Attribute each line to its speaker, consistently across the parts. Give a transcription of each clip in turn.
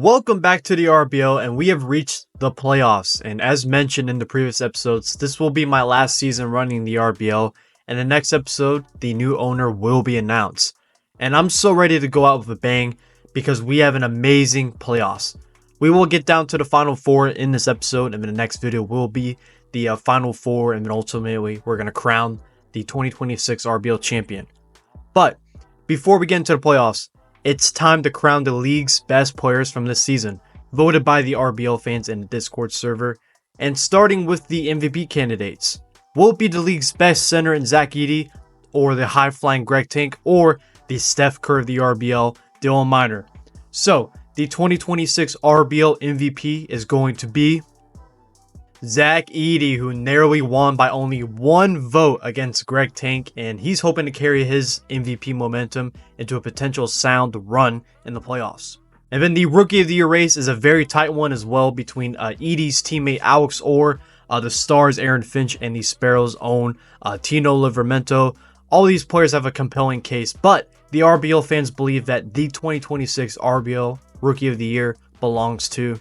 Speaker 1: Welcome back to the RBL, and we have reached the playoffs. And as mentioned in the previous episodes, this will be my last season running the RBL. And the next episode, the new owner will be announced. And I'm so ready to go out with a bang because we have an amazing playoffs. We will get down to the final four in this episode, and in the next video will be the final four, and then ultimately we're going to crown the 2026 RBL champion. But before we get into the playoffs, it's time to crown the league's best players from this season, voted by the RBL fans in the Discord server. And starting with the MVP candidates, will it be the league's best center in Zach Edey, or the high-flying Greg Tank, or the Steph Curry of the RBL, Dylan Miner? So, the 2026 RBL MVP is going to be Zach Edey, who narrowly won by only one vote against Greg Tank, and he's hoping to carry his MVP momentum into a potential sound run in the playoffs. And then the Rookie of the Year race is a very tight one as well between Edey's teammate Alex Orr, the Stars' Aaron Finch, and the Sparrows' own Tino Livramento. All these players have a compelling case, but the RBL fans believe that the 2026 RBL Rookie of the Year belongs to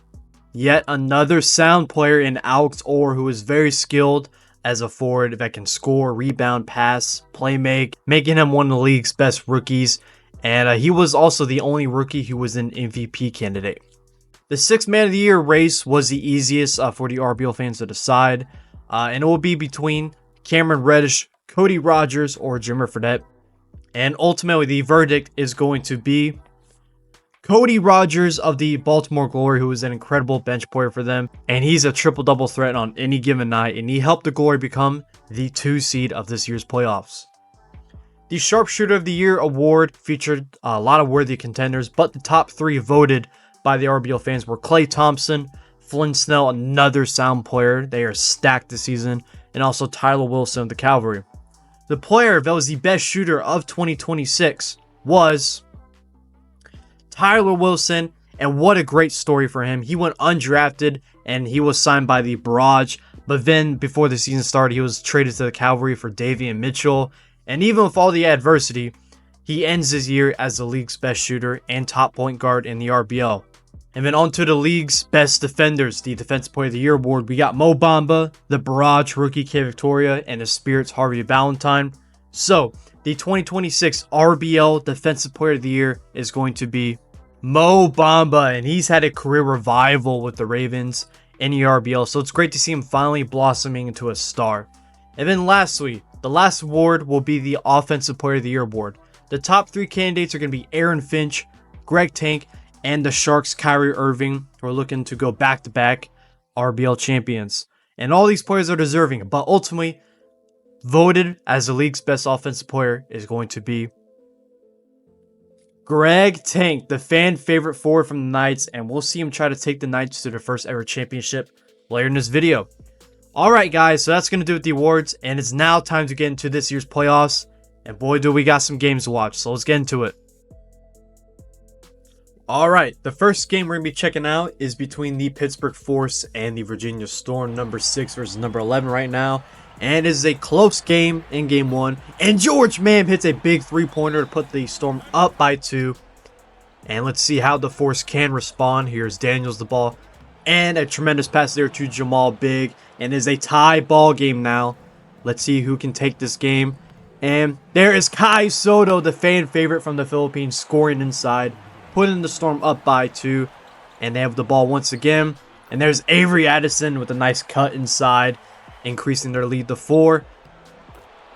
Speaker 1: yet another sound player in Alex Orr, who is very skilled as a forward that can score, rebound, pass, play make, making him one of the league's best rookies. And he was also the only rookie who was an MVP candidate. The Sixth Man of the Year race was the easiest for the RBL fans to decide. And it will be between Cameron Reddish, Cody Rogers, or Jimmer Fredette. And ultimately, the verdict is going to be Cody Rogers of the Baltimore Glory, who is an incredible bench player for them. And he's a triple-double threat on any given night. And he helped the Glory become the 2 seed of this year's playoffs. The Sharpshooter of the Year award featured a lot of worthy contenders, but the top 3 voted by the RBL fans were Klay Thompson, Flynn Snell, another sound player. They are stacked this season. And also Tyler Wilson of the Cavalry. The player that was the best shooter of 2026 was Tyler Wilson, and what a great story for him. He went undrafted and he was signed by the Barrage, but then before the season started, he was traded to the Cavalry for Davian Mitchell. And even with all the adversity, he ends his year as the league's best shooter and top point guard in the RBL. And then on to the league's best defenders, the Defensive Player of the Year award. We got Mo Bamba, the Barrage rookie K Victoria, and the Spirit's Harvey Valentine. So, the 2026 RBL Defensive Player of the Year is going to be Mo Bamba, and he's had a career revival with the Ravens in the RBL, so it's great to see him finally blossoming into a star. And then lastly, the last award will be the Offensive Player of the Year award. The top 3 candidates are going to be Aaron Finch, Greg Tank, and the Sharks' Kyrie Irving, who are looking to go back-to-back RBL champions. And all these players are deserving, but ultimately, voted as the league's best offensive player is going to be Greg Tank, the fan favorite forward from the Knights, and we'll see him try to take the Knights to their first ever championship later in this video. Alright guys, so that's going to do with the awards, and it's now time to get into this year's playoffs, and boy do we got some games to watch, so let's get into it. Alright, the first game we're going to be checking out is between the Pittsburgh Force and the Virginia Storm, number 6 versus number 11 right now. And it is a close game in game 1. And George Mam hits a big 3-pointer to put the Storm up by 2. And let's see how the Force can respond. Here's Daniels the ball. And a tremendous pass there to Jamal Big. And it is a tie ball game now. Let's see who can take this game. And there is Kai Soto, the fan favorite from the Philippines, scoring inside. Putting the Storm up by 2. And they have the ball once again. And there's Avery Addison with a nice cut inside, increasing their lead to 4.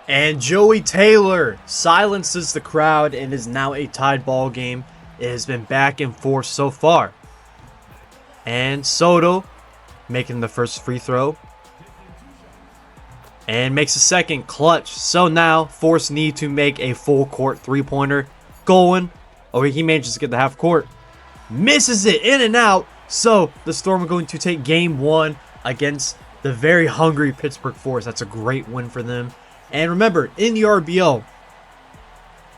Speaker 1: And Joey Taylor silences the crowd and is now a tied ball game. It has been back and forth so far. And Soto making the first free throw. And makes a second clutch. So now Force need to make a full court 3-pointer. Going. Oh, he manages to get the half court. Misses it in and out. So the Storm are going to take game 1 against the very hungry Pittsburgh Force. That's a great win for them. And remember, in the RBL,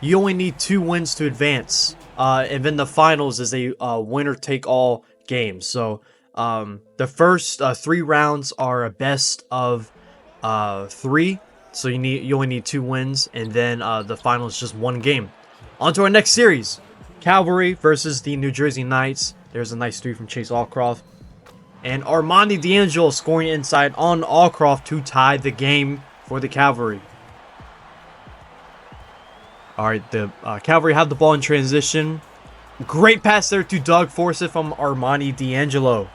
Speaker 1: you only need 2 wins to advance. And then the finals is a winner-take-all game. So the first 3 rounds are a best of 3. So you only need 2 wins. And then the final is just 1 game. On to our next series. Cavalry versus the New Jersey Knights. There's a nice 3 from Chase Allcroft. And Armani D'Angelo scoring inside on Allcroft to tie the game for the Cavalry. Alright, the Cavalry have the ball in transition. Great pass there to Doug Forsyth from Armani D'Angelo.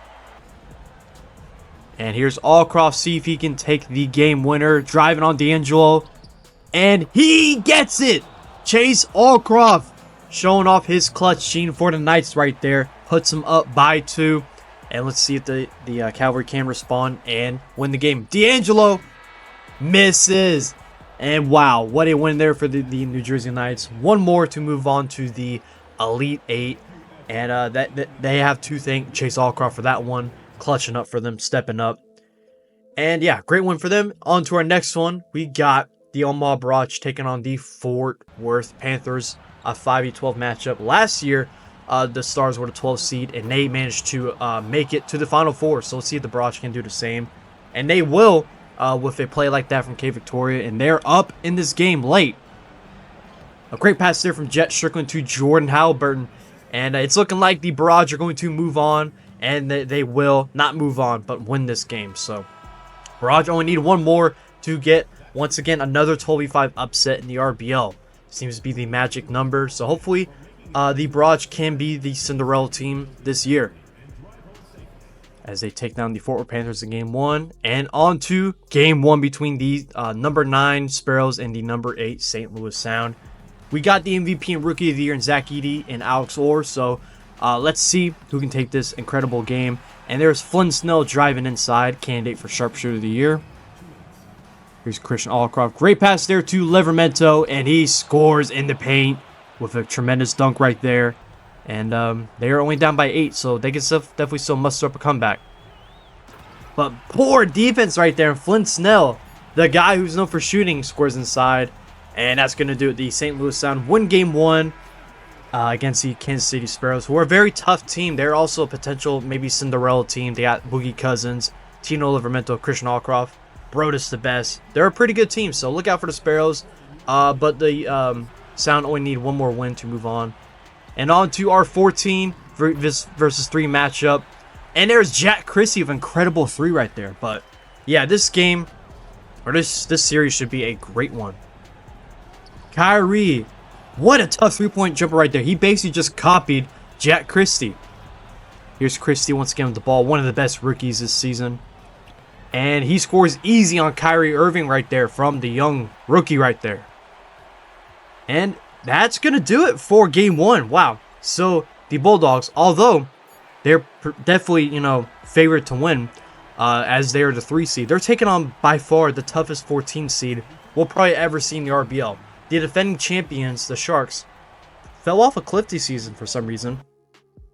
Speaker 1: And here's Allcroft, see if he can take the game winner. Driving on D'Angelo. And he gets it! Chase Allcroft showing off his clutch gene for the Knights right there. Puts them up by 2. And let's see if the Cavalry can respond and win the game. D'Angelo misses. And wow, what a win there for the New Jersey Knights. One more to move on to the Elite 8. And that they have to thank Chase Allcroft for that one. Clutching up for them, stepping up. And yeah, great win for them. On to our next one. We got the Omaha Barrage taking on the Fort Worth Panthers. A 5v12 matchup. Last year, the Stars were the 12th seed, and they managed to make it to the Final Four. So let's see if the Barrage can do the same. And they will with a play like that from K Victoria. And they're up in this game late. A great pass there from Jet Strickland to Jordan Halliburton. And it's looking like the Barrage are going to move on. And they will not move on, but win this game. So, Barrage only need one more to get, once again, another 12v5 upset in the RBL. Seems to be the magic number. So, hopefully, the Barrage can be the Cinderella team this year. As they take down the Fort Worth Panthers in Game 1. And on to Game 1 between the number 9 Sparrows and the number 8 St. Louis Sound. We got the MVP and Rookie of the Year in Zach Edey and Alex Orr. So, let's see who can take this incredible game. And there's Flynn Snell driving inside, candidate for Sharpshooter of the Year. Here's Christian Allcroft. Great pass there to Livermento, and he scores in the paint with a tremendous dunk right there. And they are only down by 8, so they can definitely still muster up a comeback. But poor defense right there. Flynn Snell, the guy who's known for shooting, scores inside. And that's going to do it. The St. Louis Sound win Game 1. Against the Kansas City Sparrows, who are a very tough team. They're also a potential maybe Cinderella team. They got Boogie Cousins, Tino Livermento, Christian Allcroft, Brodus the best. They're a pretty good team, so look out for the Sparrows. But the Sound only need one more win to move on. And on to our 14 versus 3 matchup. And there's Jack Christie with incredible 3 right there. But yeah, this game, or this series should be a great one. Kyrie. What a tough 3-point jumper right there. He basically just copied Jack Christie. Here's Christie once again with the ball. One of the best rookies this season. And he scores easy on Kyrie Irving right there from the young rookie right there. And that's going to do it for Game 1. Wow. So the Bulldogs, although they're definitely, favored to win as they are the 3 seed, they're taking on by far the toughest 14 seed we'll probably ever see in the RBL. The defending champions, the Sharks, fell off a cliff this season for some reason.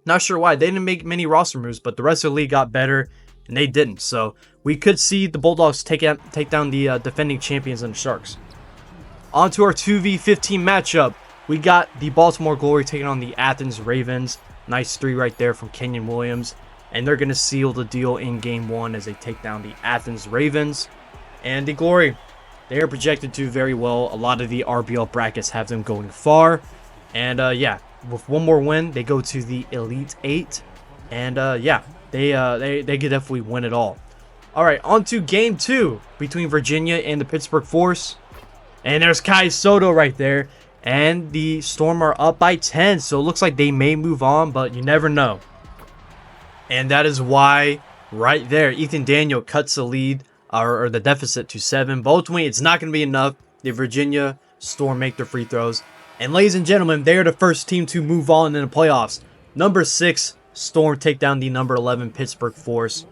Speaker 1: Not sure why. They didn't make many roster moves, but the rest of the league got better, and they didn't. So we could see the Bulldogs take down the defending champions and the Sharks. On to our 2v15 matchup. We got the Baltimore Glory taking on the Athens Ravens. Nice 3 right there from Kenyon Williams. And they're going to seal the deal in Game 1 as they take down the Athens Ravens. And the Glory, they are projected to very well. A lot of the RBL brackets have them going far. And yeah, with one more win, they go to the Elite 8. And yeah, they could definitely win it all. All right, on to Game 2 between Virginia and the Pittsburgh Force. And there's Kai Soto right there. And the Storm are up by 10. So it looks like they may move on, but you never know. And that is why right there, Ethan Daniel cuts the lead. Or the deficit to 7. But ultimately, it's not going to be enough. The Virginia Storm make their free throws. And ladies and gentlemen, they are the first team to move on in the playoffs. Number 6 Storm take down the number 11 Pittsburgh Force.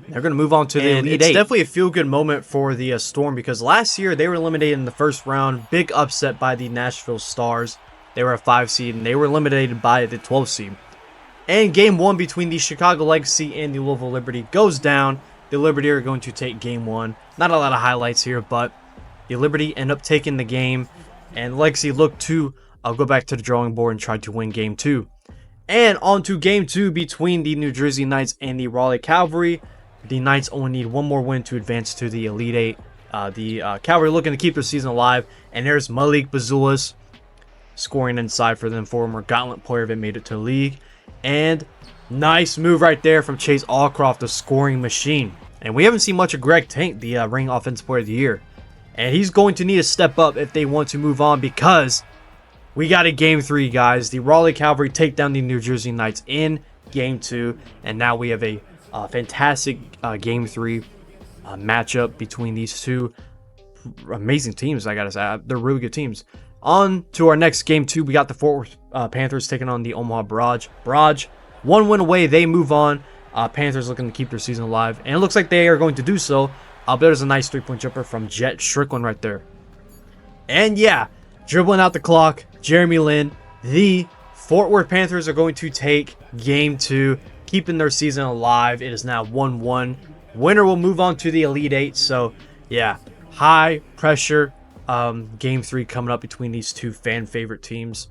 Speaker 1: They're going to move on to the Elite 8. It's definitely a feel-good moment for the Storm because last year they were eliminated in the first round. Big upset by the Nashville Stars. They were a 5 seed and they were eliminated by the 12 seed. And Game 1 between the Chicago Legacy and the Louisville Liberty goes down. The Liberty are going to take Game 1. Not a lot of highlights here, but the Liberty end up taking the game. And Legacy look to go back to the drawing board and try to win Game 2. And on to Game 2 between the New Jersey Knights and the Raleigh Cavalry. The Knights only need one more win to advance to the Elite 8. The Cavalry looking to keep their season alive. And there's Malik Bazulis scoring inside for them. Former Gauntlet player that made it to the league. And nice move right there from Chase Allcroft, the scoring machine. And we haven't seen much of Greg Tank, the reigning offensive player of the year. And he's going to need to step up if they want to move on, because we got a Game 3, guys. The Raleigh Cavalry take down the New Jersey Knights in Game 2. And now we have a fantastic Game 3 matchup between these two amazing teams, I gotta say. They're really good teams. On to our next Game 2. We got the Fort Worth Panthers taking on the Omaha Barrage. Barrage, 1 win away. They move on. Panthers looking to keep their season alive. And it looks like they are going to do so. But there's a nice 3-point jumper from Jet Strickland right there. And yeah, dribbling out the clock, Jeremy Lin. The Fort Worth Panthers are going to take Game 2, keeping their season alive. It is now 1-1. Winner will move on to the Elite 8. So yeah, high pressure Game 3 coming up between these two fan favorite teams.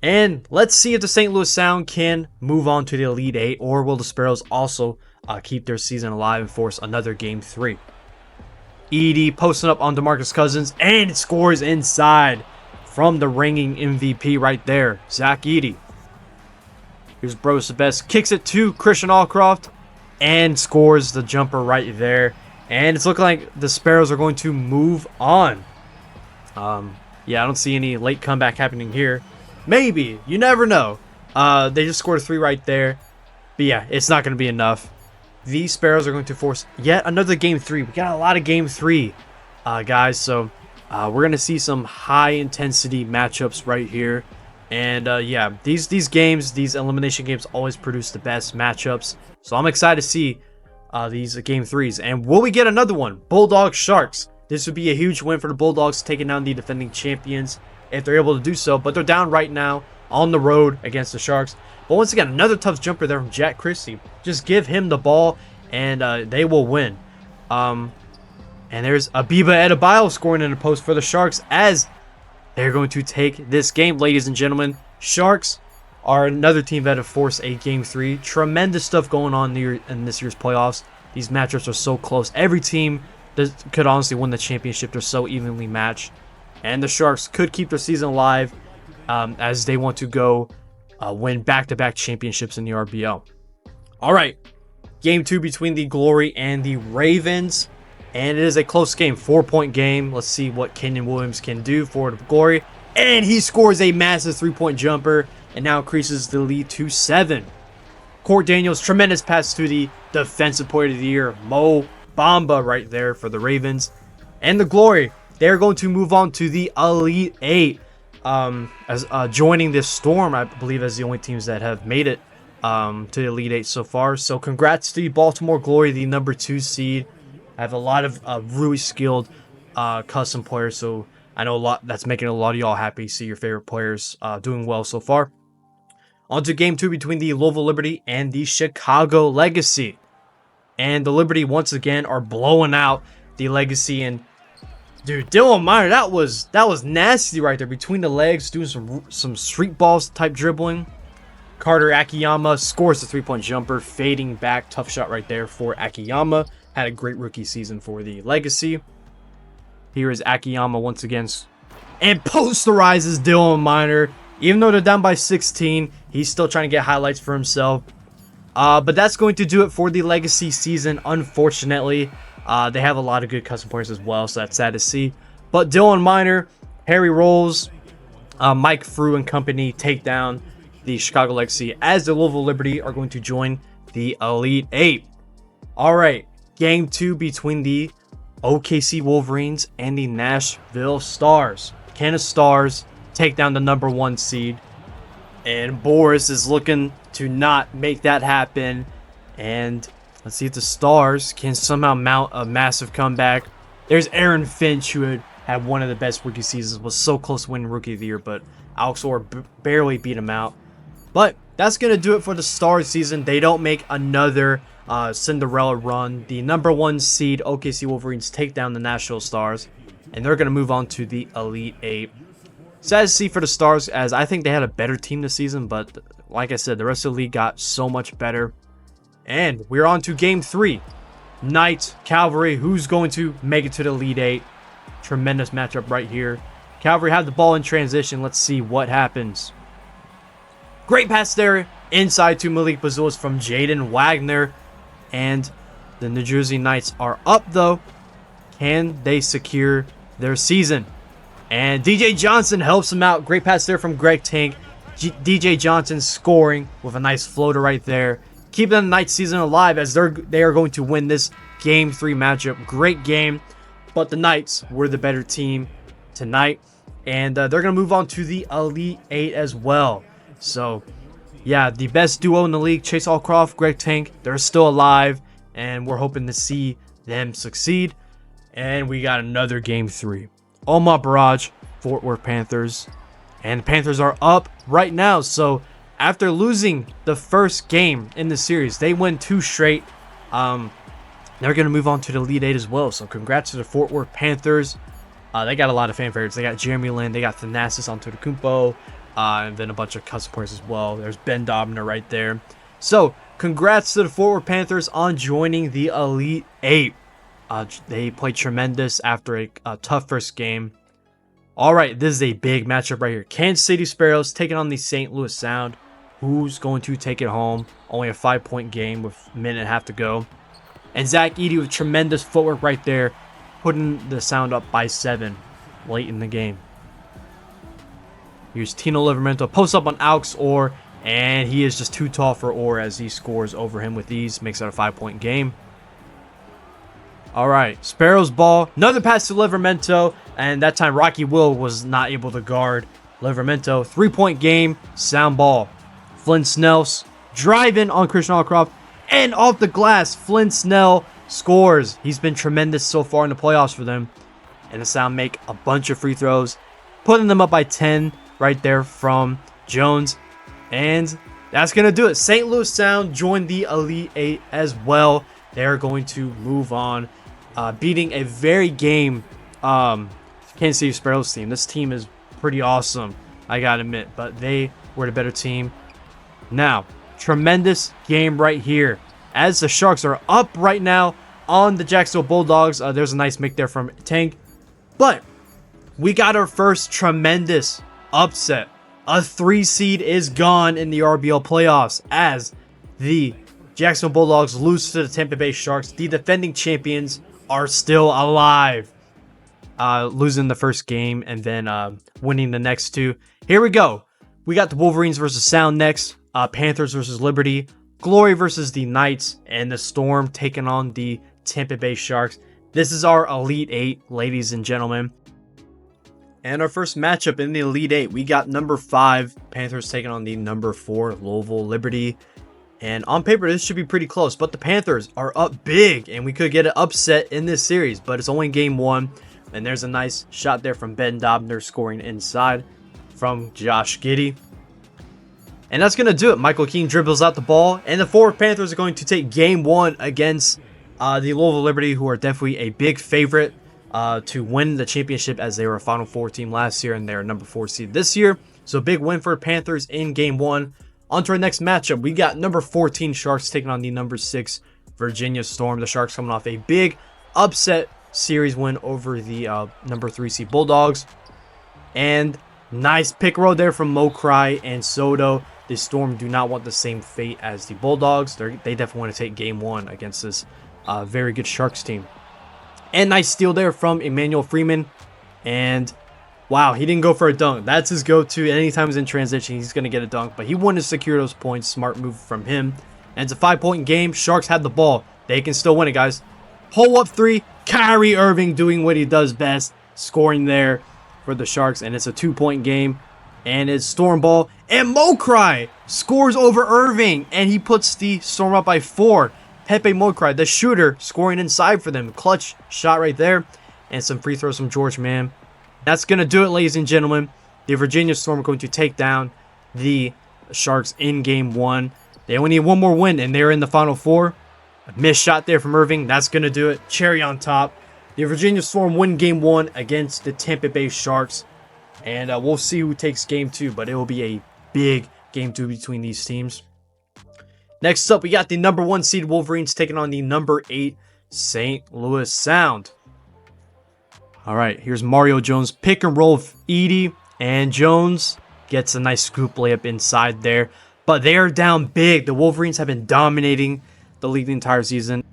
Speaker 1: And let's see if the St. Louis Sound can move on to the Elite 8, or will the Sparrows also keep their season alive and force another Game 3. Edie posting up on DeMarcus Cousins, and it scores inside from the reigning MVP right there, Zach Edey. Here's Bros the Best, kicks it to Christian Allcroft, and scores the jumper right there. And it's looking like the Sparrows are going to move on. Yeah, I don't see any late comeback happening here. Maybe. You never know. They just scored a 3 right there. But yeah, it's not going to be enough. The Sparrows are going to force yet another Game 3. We got a lot of Game 3, guys. So we're going to see some high-intensity matchups right here. And yeah, these games, these elimination games always produce the best matchups. So I'm excited to see these Game 3s. And will we get another one? Bulldogs Sharks. This would be a huge win for the Bulldogs, taking down the defending champions if they're able to do so. But they're down right now on the road against the Sharks. But once again, another tough jumper there from Jack Christie. Just give him the ball and they will win. And there's Abiba Adebayo scoring in the post for the Sharks as they're going to take this game, ladies and gentlemen. Sharks are another team that have forced a Game 3. Tremendous stuff going on in this year's playoffs. These matchups are so close. Every team could honestly win the championship. They're so evenly matched. And the Sharks could keep their season alive as they want to go win back-to-back championships in the RBL. All right, Game 2 between the Glory and the Ravens. And it is a close game, 4-point game. Let's see what Kenyon Williams can do for the Glory. And he scores a massive 3-point jumper and now increases the lead to 7. Court Daniels, tremendous pass to the Defensive Player of the Year, Mo Bamba right there for the Ravens. And the Glory, they're going to move on to the Elite 8. As joining this Storm, I believe, as the only teams that have made it to the Elite 8 so far. So congrats to the Baltimore Glory, the number 2 seed. I have a lot of really skilled custom players, so I know that's making a lot of y'all happy to see your favorite players doing well so far. On to Game 2 between the Louisville Liberty and the Chicago Legacy. And the Liberty, once again, are blowing out the Legacy. And dude, Dylan Miner, that was nasty right there between the legs, doing some street balls type dribbling. Carter Akiyama scores the 3-point jumper, fading back. Tough shot right there for Akiyama. Had a great rookie season for the Legacy. Here is Akiyama once again, and posterizes Dylan Miner. Even though they're down by 16, he's still trying to get highlights for himself. But that's going to do it for the Legacy season, unfortunately. They have a lot of good custom players as well, so that's sad to see. But Dylan Miner, Harry Rolls, Mike Frew and company take down the Chicago Legacy as the Louisville Liberty are going to join the Elite 8. All right, Game 2 between the OKC Wolverines and the Nashville Stars. Can the Stars take down the number 1 seed? And Boris is looking to not make that happen. And let's see if the Stars can somehow mount a massive comeback. There's Aaron Finch, who had one of the best rookie seasons, was so close to winning Rookie of the Year, but Alex Orr barely beat him out. But that's going to do it for the Stars season. They don't make another Cinderella run. The number 1 seed OKC Wolverines take down the Nashville Stars, and they're going to move on to the Elite 8. Sad to see for the Stars, as I think they had a better team this season, but like I said, the rest of the league got so much better. And we're on to Game 3. Knights, Cavalry, who's going to make it to the Elite 8? Tremendous matchup right here. Cavalry have the ball in transition. Let's see what happens. Great pass there inside to Malik Bazulis from Jaden Wagner. And the New Jersey Knights are up though. Can they secure their season? And DJ Johnson helps them out. Great pass there from Greg Tank. DJ Johnson scoring with a nice floater right there. Keeping the Knights season alive as they are going to win this Game 3 matchup. Great game. But the Knights were the better team tonight. And they're going to move on to the Elite 8 as well. So, yeah, the best duo in the league, Chase Allcroft, Greg Tank, they're still alive. And we're hoping to see them succeed. And we got another Game 3. Omaha Barrage, Fort Worth Panthers. And the Panthers are up right now. So, after losing the first game in the series, they win 2 straight. They're going to move on to the Elite 8 as well. So, congrats to the Fort Worth Panthers. They got a lot of fan favorites. They got Jeremy Lin. They got Thanasis Antetokounmpo. And then a bunch of custom players as well. There's Ben Dobner right there. So, congrats to the Fort Worth Panthers on joining the Elite 8. They played tremendous after a tough first game. All right, this is a big matchup right here. Kansas City Sparrows taking on the St. Louis Sound. Who's going to take it home? Only a 5-point game with a minute and a half to go. And Zach Edey with tremendous footwork right there, putting the Sound up by 7 late in the game. Here's Tino Livramento. Post up on Alex Orr, and he is just too tall for Orr as he scores over him with ease. Makes it a 5-point game. All right, Sparrows ball. Another pass to Livramento, and that time Rocky Will was not able to guard Livramento. 3-point game, Sound ball. Flynn Snell's driving on Christian Allcroft, and off the glass, Flynn Snell scores. He's been tremendous so far in the playoffs for them. And the Sound make a bunch of free throws, putting them up by 10 right there from Jones. And that's going to do it. St. Louis Sound joined the Elite 8 as well. They're going to move on, beating a very game Kansas City Sparrows team. This team is pretty awesome, I gotta admit, but they were the better team. Now, tremendous game right here as the Sharks are up right now on the Jacksonville Bulldogs. There's a nice make there from Tank, but we got our first tremendous upset. A 3 seed is gone in the RBL playoffs as the Jacksonville Bulldogs lose to the Tampa Bay Sharks. The defending champions are still alive. Losing the first game and then winning the next 2. Here we go. We got the Wolverines versus Sound next. Panthers versus Liberty. Glory versus the Knights. And the Storm taking on the Tampa Bay Sharks. This is our Elite 8, ladies and gentlemen. And our first matchup in the Elite 8, we got number 5, Panthers taking on the number 4, Louisville Liberty. And on paper, this should be pretty close, but the Panthers are up big, and we could get an upset in this series, but it's only game 1. And there's a nice shot there from Ben Dobner scoring inside from Josh Giddey. And that's going to do it. Michael King dribbles out the ball, and the Fort Worth Panthers are going to take game 1 against the Louisville Liberty, who are definitely a big favorite to win the championship as they were a Final Four team last year, and they're number 4 seed this year. So big win for Panthers in game 1. On to our next matchup. We got number 14 Sharks taking on the number 6 Virginia Storm. The Sharks coming off a big upset series win over the number 3 seed Bulldogs. And nice pick roll there from Mokrai and Soto. The Storm do not want the same fate as the Bulldogs. They definitely want to take game 1 against this very good Sharks team. And nice steal there from Emmanuel Freeman. And wow, he didn't go for a dunk. That's his go-to. Anytime he's in transition, he's going to get a dunk. But he wanted to secure those points. Smart move from him. And it's a 5-point game. Sharks had the ball. They can still win it, guys. Pull up 3. Kyrie Irving doing what he does best. Scoring there for the Sharks. And it's a 2-point game. And it's Storm ball. And Mokrai scores over Irving. And he puts the Storm up by 4. Pepe Mokrai, the shooter, scoring inside for them. Clutch shot right there. And some free throws from George Mann. That's going to do it, ladies and gentlemen. The Virginia Storm are going to take down the Sharks in game 1. They only need one more win, and they're in the Final Four. A missed shot there from Irving. That's going to do it. Cherry on top. The Virginia Storm win game 1 against the Tampa Bay Sharks. And we'll see who takes game 2, but it will be a big game 2 between these teams. Next up, we got the number 1 seed Wolverines taking on the number 8 St. Louis Sound. All right, here's Mario Jones. Pick and roll with Edie. And Jones gets a nice scoop layup inside there. But they are down big. The Wolverines have been dominating the league the entire season.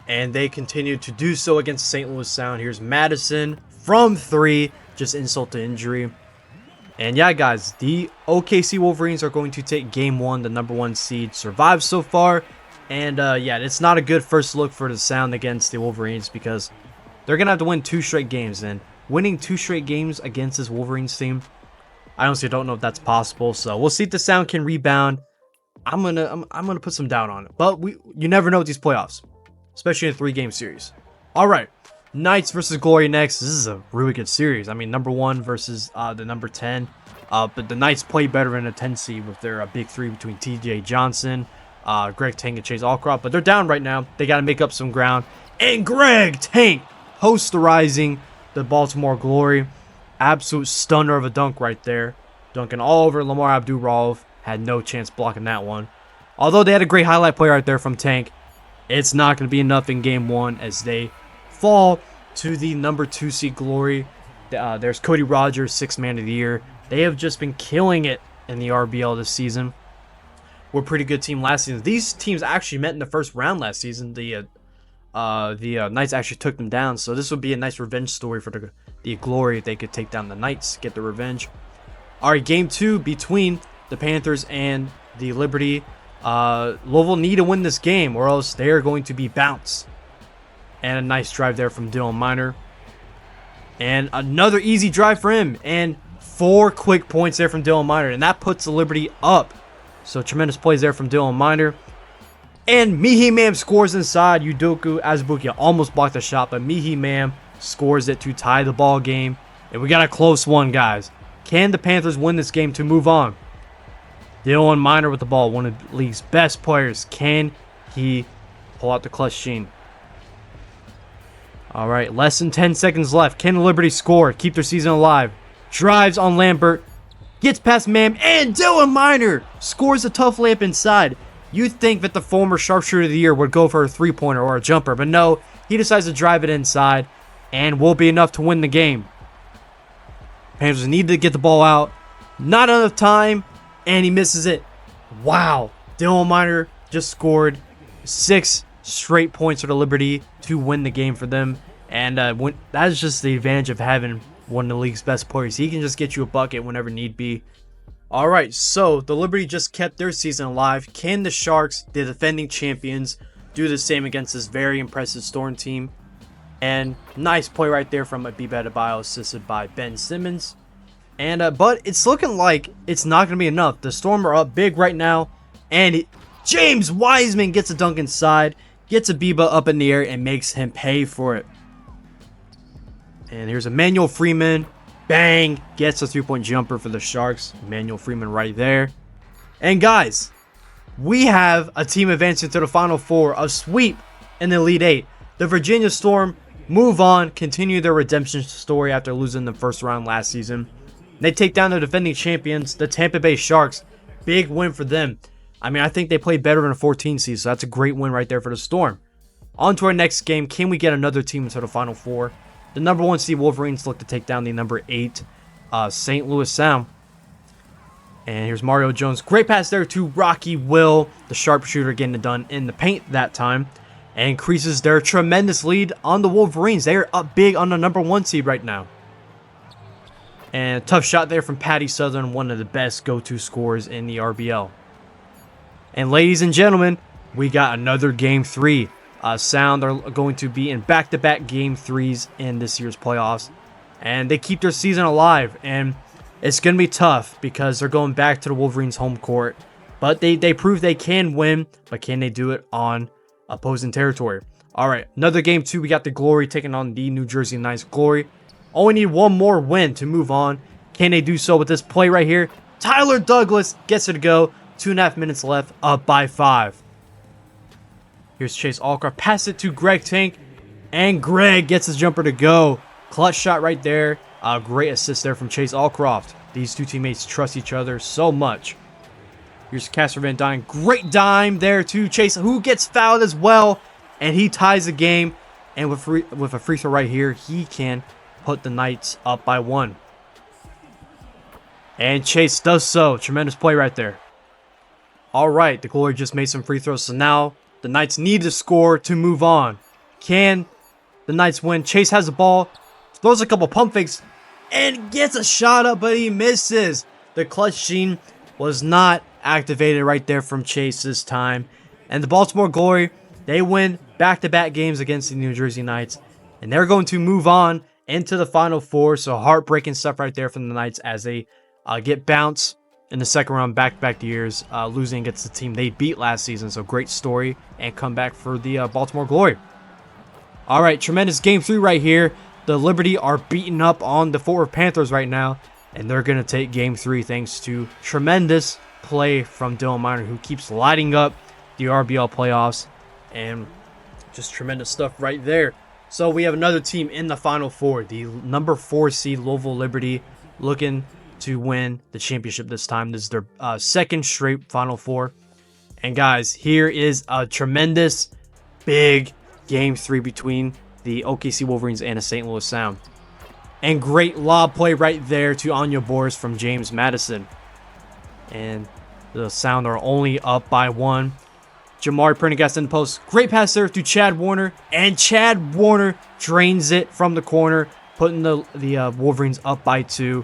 Speaker 1: And they continue to do so against St. Louis Sound. Here's Madison from 3. Just insult to injury. And yeah, guys, the OKC Wolverines are going to take Game 1. The number 1 seed survived so far. And yeah, it's not a good first look for the Sound against the Wolverines because they're going to have to win 2 straight games. And winning 2 straight games against this Wolverines team, I honestly don't know if that's possible. So we'll see if the Sound can rebound. I'm gonna put some doubt on it. But you never know with these playoffs, especially in a 3-game series. All right, Knights versus Glory next. This is a really good series. I mean, number 1 versus the number 10. But the Knights play better in a 10 seed with their big 3 between TJ Johnson, Greg Tank, and Chase Allcroft. But they're down right now. They got to make up some ground. And Greg Tank posterizing the Baltimore Glory. Absolute stunner of a dunk right there. Dunking all over Lamar Abdul-Rauf. Had no chance blocking that one. Although they had a great highlight play right there from Tank, it's not going to be enough in Game 1 as they fall to the number 2 seed Glory. There's Cody Rogers, 6th man of the year. They have just been killing it in the RBL this season. We're a pretty good team last season. These teams actually met in the first round last season. The Knights actually took them down, so this would be a nice revenge story for the Glory if they could take down the Knights, get the revenge. All right, Game 2 between the Panthers and the Liberty. Louisville need to win this game or else they are going to be bounced. And a nice drive there from Dylan Miner. And another easy drive for him. And 4 quick points there from Dylan Miner. And that puts the Liberty up. So tremendous plays there from Dylan Miner. And Mihi Mam scores inside. Udoka Azubuike almost blocked the shot, but Mihi Mam scores it to tie the ball game. And we got a close one, guys. Can the Panthers win this game to move on? Dylan Miner with the ball, one of the league's best players. Can he pull out the clutch gene? All right, less than 10 seconds left. Can the Liberty score? Keep their season alive. Drives on Lambert. Gets past Mam. And Dylan Miner scores a tough layup inside. You'd think that the former sharpshooter of the year would go for a 3-pointer or a jumper. But no, he decides to drive it inside. And will be enough to win the game. Panthers need to get the ball out. Not enough time. And he misses it. Wow. Dylan Miner just scored 6 straight points for the Liberty to win the game for them. And that is just the advantage of having one of the league's best players. He can just get you a bucket whenever need be. All right, so the Liberty just kept their season alive. Can the Sharks, the defending champions, do the same against this very impressive Storm team? And nice play right there from Abibet Adebayo, assisted by Ben Simmons. And but it's looking like it's not going to be enough. The Storm are up big right now. And James Wiseman gets a dunk inside. Gets Abiba up in the air and makes him pay for it. And here's Emmanuel Freeman. Bang. Gets a 3-point jumper for the Sharks. Emmanuel Freeman right there. And guys, we have a team advancing to the Final Four. A sweep in the Elite 8. The Virginia Storm move on. Continue their redemption story after losing the first round last season. They take down the defending champions, the Tampa Bay Sharks. Big win for them. I mean, I think they played better than a 14 seed, so that's a great win right there for the Storm. On to our next game. Can we get another team into the Final Four? The number 1 seed Wolverines look to take down the number 8 St. Louis Sound. And here's Mario Jones. Great pass there to Rocky Will, the sharpshooter, getting it done in the paint that time. And increases their tremendous lead on the Wolverines. They are up big on the number 1 seed right now. And a tough shot there from Patty Southern, one of the best go-to scorers in the RBL. And ladies and gentlemen, we got another Game 3. Sound are going to be in back-to-back Game 3s in this year's playoffs. And they keep their season alive. And it's going to be tough because they're going back to the Wolverines' home court. But they prove they can win. But can they do it on opposing territory? All right, another Game 2. We got the Glory taking on the New Jersey Knights. Glory only need one more win to move on. Can they do so with this play right here? Tyler Douglas gets it to go. 2.5 minutes left, up by 5. Here's Chase Allcroft. Pass it to Greg Tank. And Greg gets his jumper to go. Clutch shot right there. A great assist there from Chase Allcroft. These two teammates trust each other so much. Here's Casper Van Dyne. Great dime there to Chase, who gets fouled as well. And he ties the game. And with a free throw right here, he can put the Knights up by 1. And Chase does so. Tremendous play right there. All right, the Glory just made some free throws. So now the Knights need to score to move on. Can the Knights win? Chase has the ball. Throws a couple pump fakes. And gets a shot up, but he misses. The clutch gene was not activated right there from Chase this time. And the Baltimore Glory, they win back-to-back games against the New Jersey Knights. And they're going to move on into the Final Four. So heartbreaking stuff right there from the Knights as they get bounced in the second round back-to-back years, losing against the team they beat last season. So great story and comeback for the Baltimore Glory. All right, tremendous game 3 right here. The Liberty are beating up on the Fort Worth Panthers right now, and they're going to take game 3 thanks to tremendous play from Dylan Miner, who keeps lighting up the RBL playoffs, and just tremendous stuff right there. So we have another team in the Final Four, the number 4 seed Louisville Liberty, looking to win the championship this time. This is their second straight Final Four. And guys, here is a tremendous big game 3 between the OKC Wolverines and the St. Louis Sound. And great lob play right there to Anya Boris from James Madison. And the Sound are only up by 1. Jamari Prendergast in the post. Great pass there to Chad Warner. And Chad Warner drains it from the corner, putting the Wolverines up by 2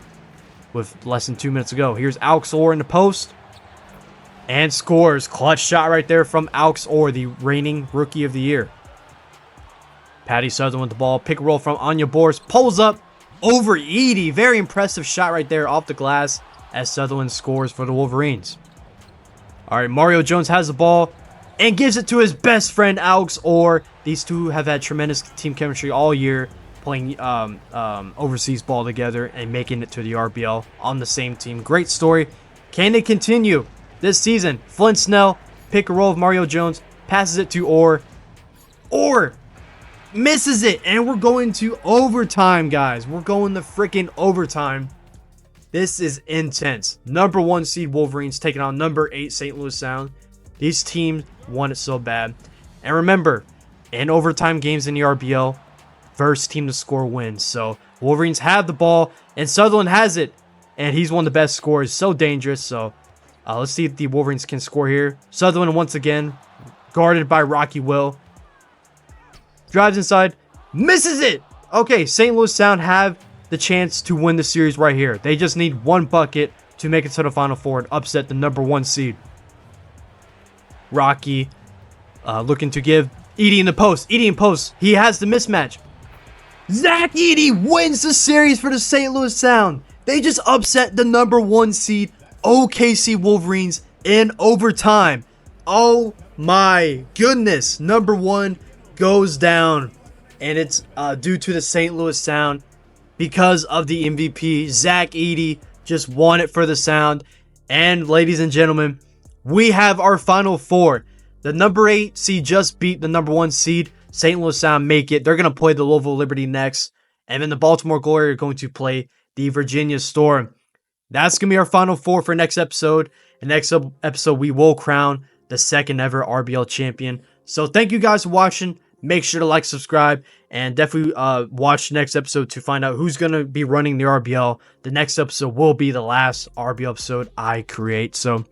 Speaker 1: with less than 2 minutes to go. Here's Alex Orr in the post. And scores. Clutch shot right there from Alex Orr, the reigning Rookie of the Year. Patty Sutherland with the ball. Pick and roll from Anya Boris. Pulls up over Edie. Very impressive shot right there off the glass as Sutherland scores for the Wolverines. All right, Mario Jones has the ball and gives it to his best friend, Alex Orr. These two have had tremendous team chemistry all year, playing overseas ball together and making it to the RBL on the same team. Great story. Can they continue this season? Flint Snell, pick and roll of Mario Jones, passes it to Orr. Orr misses it, and we're going to overtime, guys. We're going to freaking overtime. This is intense. Number 1 seed Wolverines taking on number 8 St. Louis Sound. These teams want it so bad. And remember, in overtime games in the RBL, first team to score wins. So Wolverines have the ball, and Sutherland has it, and he's one of the best scorers. So dangerous. So let's see if the Wolverines can score here. Sutherland once again, guarded by Rocky Will. Drives inside, misses it. Okay, St. Louis Sound have the chance to win the series right here. They just need 1 bucket to make it to the Final Four and upset the number 1 seed. Rocky looking to give Edie in the post. Edie in post. He has the mismatch. Zach Edie wins the series for the St. Louis Sound. They just upset the number 1 seed OKC Wolverines in overtime. Oh my goodness. Number 1 goes down, and it's due to the St. Louis Sound because of the MVP. Zach Edey just won it for the Sound. And ladies and gentlemen, we have our Final Four. The number 8 seed just beat the number 1 seed. St. Louis Sound make it. They're going to play the Louisville Liberty next, and then the Baltimore Glory are going to play the Virginia Storm. That's going to be our Final Four for next episode. And next episode, we will crown the second ever RBL champion. So thank you guys for watching. Make sure to like, subscribe, and definitely watch the next episode to find out who's going to be running the RBL. The next episode will be the last RBL episode I create. So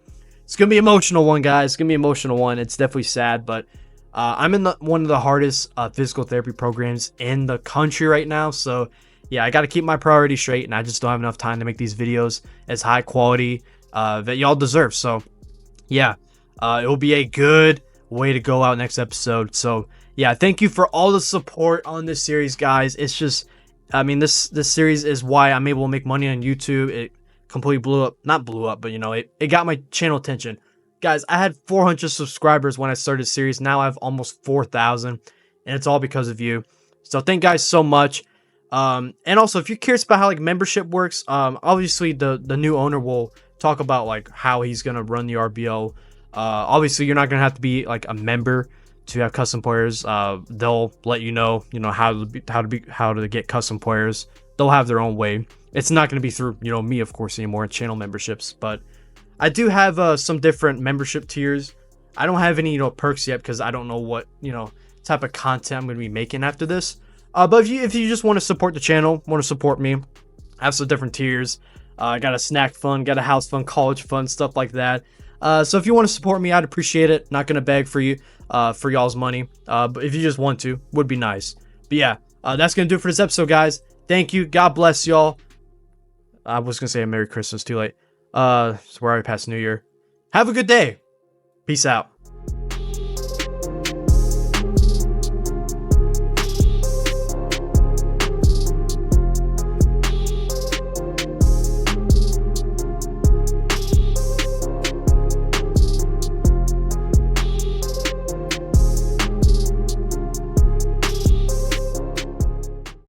Speaker 1: it's going to be an emotional one, guys. It's going to be an emotional one. It's definitely sad, but I'm in one of the hardest physical therapy programs in the country right now. So yeah, I got to keep my priorities straight, and I just don't have enough time to make these videos as high quality that y'all deserve. So yeah, it will be a good way to go out next episode. So yeah, thank you for all the support on this series, guys. It's just, I mean, this series is why I'm able to make money on YouTube. It completely blew up, not blew up, but you know, it got my channel attention. Guys, I had 400 subscribers when I started the series. Now I have almost 4,000, and it's all because of you. So thank you guys so much. And also, if you're curious about how like membership works, obviously the new owner will talk about like how he's gonna run the RBL. Obviously, you're not gonna have to be like a member to have custom players. They'll let you know how to get custom players. They'll have their own way. It's not going to be through me, of course, anymore, channel memberships. But I do have some different membership tiers. I don't have any perks yet because I don't know what type of content I'm going to be making after this. But if you just want to support the channel, want to support me, I have some different tiers. I got a snack fund, got a house fund, college fund, stuff like that. So if you want to support me, I'd appreciate it. Not gonna beg for you, for y'all's money. But if you just want to, would be nice. But yeah, that's gonna do it for this episode, guys. Thank you. God bless y'all. I was gonna say a Merry Christmas. Too late. So we're already past New Year. Have a good day. Peace out.